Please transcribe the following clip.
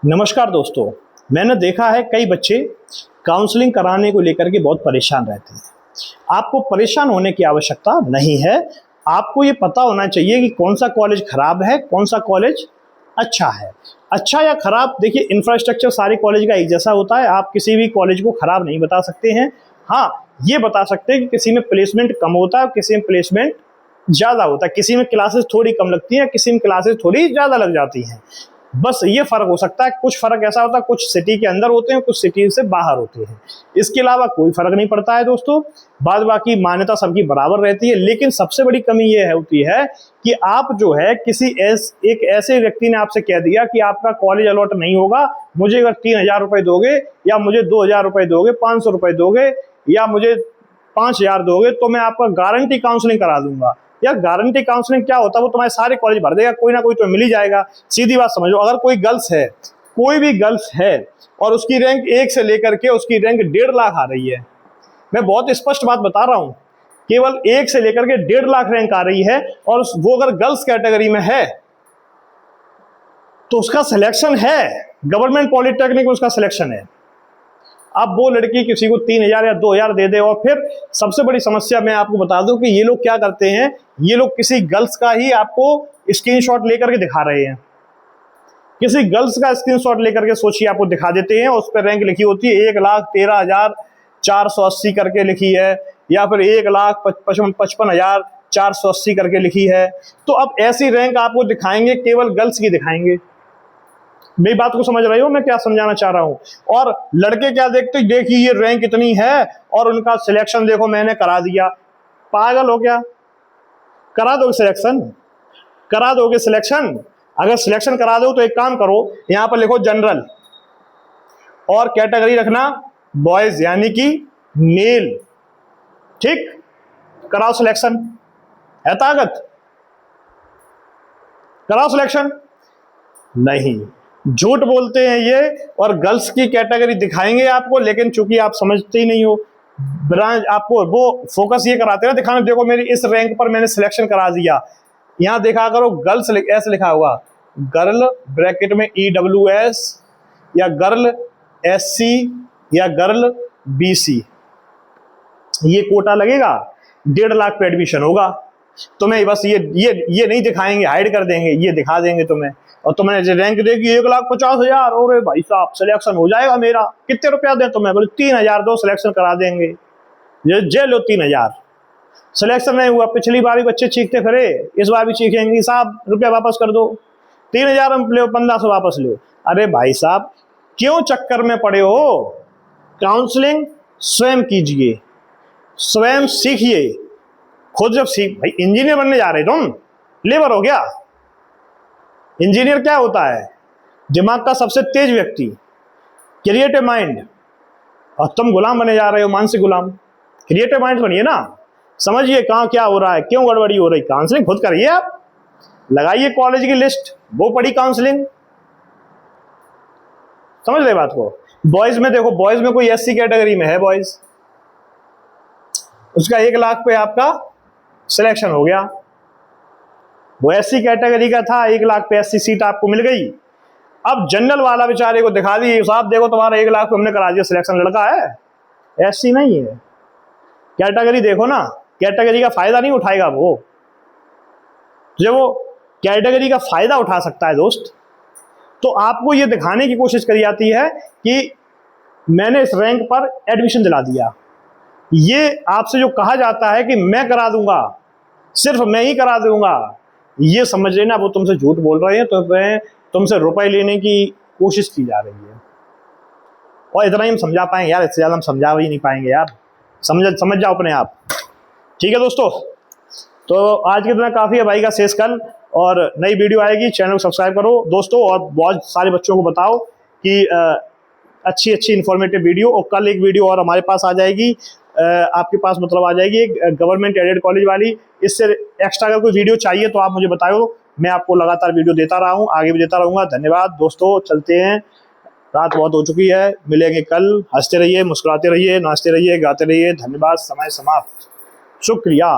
नमस्कार दोस्तों, मैंने देखा है कई बच्चे काउंसलिंग कराने को लेकर के बहुत परेशान रहते हैं। आपको परेशान होने की आवश्यकता नहीं है। आपको ये पता होना चाहिए कि कौन सा कॉलेज खराब है, कौन सा कॉलेज अच्छा है। अच्छा या खराब, देखिए इंफ्रास्ट्रक्चर सारे कॉलेज का एक जैसा होता है। आप किसी भी कॉलेज को खराब नहीं बता सकते हैं। हाँ, ये बता सकते हैं कि किसी में प्लेसमेंट कम होता है, किसी में प्लेसमेंट ज़्यादा होता है, किसी में क्लासेस थोड़ी कम लगती हैं, किसी में क्लासेस थोड़ी ज़्यादा लग जाती हैं। बस ये फ़र्क हो सकता है। कुछ फ़र्क ऐसा होता है, कुछ सिटी के अंदर होते हैं, कुछ सिटी से बाहर होते हैं। इसके अलावा कोई फ़र्क नहीं पड़ता है दोस्तों। बाद बाकी मान्यता सबकी बराबर रहती है। लेकिन सबसे बड़ी कमी ये होती है कि आप जो है एक ऐसे व्यक्ति ने आपसे कह दिया कि आपका कॉलेज अलॉट नहीं होगा, मुझे अगर 3,000 रुपये दोगे या मुझे 2,000 रुपये दोगे, 500 रुपये दोगे या मुझे 5,000 दोगे तो मैं आपका गारंटी काउंसलिंग करा दूंगा। यार गारंटी काउंसलिंग क्या होता है? वो तुम्हारे सारे कॉलेज भर देगा, कोई ना कोई तो मिल ही जाएगा। सीधी बात समझो, अगर कोई गर्ल्स है, कोई भी गर्ल्स है और उसकी रैंक 1 से लेकर के उसकी रैंक 1.5 लाख आ रही है, मैं बहुत स्पष्ट बात बता रहा हूं, केवल 1 से लेकर के 1.5 लाख रैंक आ रही है और वो अगर गर्ल्स कैटेगरी में है तो उसका सिलेक्शन है, गवर्नमेंट पॉलिटेक्निक में उसका सिलेक्शन है। अब वो लड़की किसी को 3,000 या 2,000 दे दे। और फिर सबसे बड़ी समस्या मैं आपको बता दूं कि ये लोग क्या करते हैं, ये लोग किसी गर्ल्स का ही आपको स्क्रीनशॉट लेकर के दिखा रहे हैं। किसी गर्ल्स का स्क्रीनशॉट लेकर के सोचिए आपको दिखा देते हैं, उस पर रैंक लिखी होती है 1,13,480 करके लिखी है, या फिर 1,55,480 करके लिखी है। तो अब ऐसी रैंक आपको दिखाएंगे, केवल गर्ल्स की दिखाएंगे। मेरी बात को समझ रहे हो मैं क्या समझाना चाह रहा हूं? और लड़के क्या देखते, देखिए ये रैंक इतनी है और उनका सिलेक्शन देखो मैंने करा दिया। पागल हो क्या? करा दोगे सिलेक्शन? करा दोगे सिलेक्शन? अगर सिलेक्शन करा दो तो एक काम करो, यहां पर लिखो जनरल और कैटेगरी रखना बॉयज, यानी कि मेल। ठीक, कराओ सिलेक्शन। है ताकत? कराओ सिलेक्शन। नहीं, झूठ बोलते हैं ये, और गर्ल्स की कैटेगरी दिखाएंगे आपको, लेकिन चूंकि आप समझते ही नहीं हो, ब्रांच आपको वो फोकस ये कराते हैं दिखाने, देखो मेरी इस रैंक पर मैंने सिलेक्शन करा दिया। यहां देखा करो गर्ल्स ऐसे लिखा हुआ, गर्ल ब्रैकेट में EWS या गर्ल SC या गर्ल BC। ये कोटा लगेगा, 1.5 लाख पे एडमिशन होगा। तुम्हें बस ये नहीं दिखाएंगे, हाइड कर देंगे, ये दिखा देंगे तुम्हें। और तुम्हें रैंक देगी 1,50,000। अरे भाई साहब सिलेक्शन हो जाएगा मेरा, कितने रुपया दें तुम्हें? बोले 3,000 दो, सिलेक्शन करा देंगे। ये लो 3,000। सिलेक्शन नहीं हुआ, पिछली बार भी बच्चे चीखते फिरे, इस बार भी चीखेंगे साहब रुपया वापस कर दो, 3,000 हम ले 1,500 वापस लो। अरे भाई साहब क्यों चक्कर में पड़े हो? काउंसलिंग स्वयं कीजिए, स्वयं सीखिए। खुद जब सीख, भाई इंजीनियर बनने जा रहे तुम, लेबर हो गया? इंजीनियर क्या होता है? दिमाग का सबसे तेज व्यक्ति, क्रिएटिव माइंड। और तुम गुलाम बने जा रहे हो, मानसिक गुलाम। क्रिएटिव माइंड बनिए ना, समझिए कहाँ क्या हो रहा है, क्यों गड़बड़ी हो रही। काउंसलिंग खुद करिए, आप लगाइए कॉलेज की लिस्ट, वो पढ़ी काउंसलिंग। समझ रहे बात को? बॉयज में देखो, बॉयज में कोई SC कैटेगरी में है बॉयज, उसका 1 लाख पे आपका सिलेक्शन हो गया। वो SC कैटेगरी का था, 1 लाख पे SC सीट आपको मिल गई। अब जनरल वाला बेचारे को दिखा दी, साहब देखो तुम्हारा 1 लाख पे हमने करा दिया सिलेक्शन, लड़का है, SC नहीं है। कैटेगरी देखो ना, कैटेगरी का फायदा नहीं उठाएगा वो, जब वो कैटेगरी का फायदा उठा सकता है दोस्त। तो आपको ये दिखाने की कोशिश करी जाती है कि मैंने इस रैंक पर एडमिशन दिला दिया। ये आपसे जो कहा जाता है कि मैं करा दूंगा, सिर्फ मैं ही करा दूंगा, ये समझ लेना वो तुमसे झूठ बोल रहे हैं। तो तुमसे रुपए लेने की कोशिश की जा रही है। और इतना ही हम समझा पाएंगे यार, इससे ज्यादा हम समझा ही नहीं पाएंगे यार। समझ जाओ अपने आप। ठीक है दोस्तों, तो आज के दिन काफ़ी है भाई का शेष कल, और नई वीडियो आएगी, चैनल को सब्सक्राइब करो दोस्तों, और बहुत सारे बच्चों को बताओ कि अच्छी इन्फॉर्मेटिव वीडियो। और कल एक वीडियो और हमारे पास आ जाएगी, आपके पास मतलब आ जाएगी एक गवर्नमेंट एडेड कॉलेज वाली। इससे एक्स्ट्रा अगर कोई वीडियो चाहिए तो आप मुझे बताओ, मैं आपको लगातार वीडियो देता रहा हूँ, आगे भी देता रहूँगा। धन्यवाद दोस्तों, चलते हैं, रात बहुत हो चुकी है, मिलेंगे कल। हंसते रहिए, मुस्कुराते रहिए, नाचते रहिए, गाते रहिए। धन्यवाद, समय समाप्त। शुक्रिया।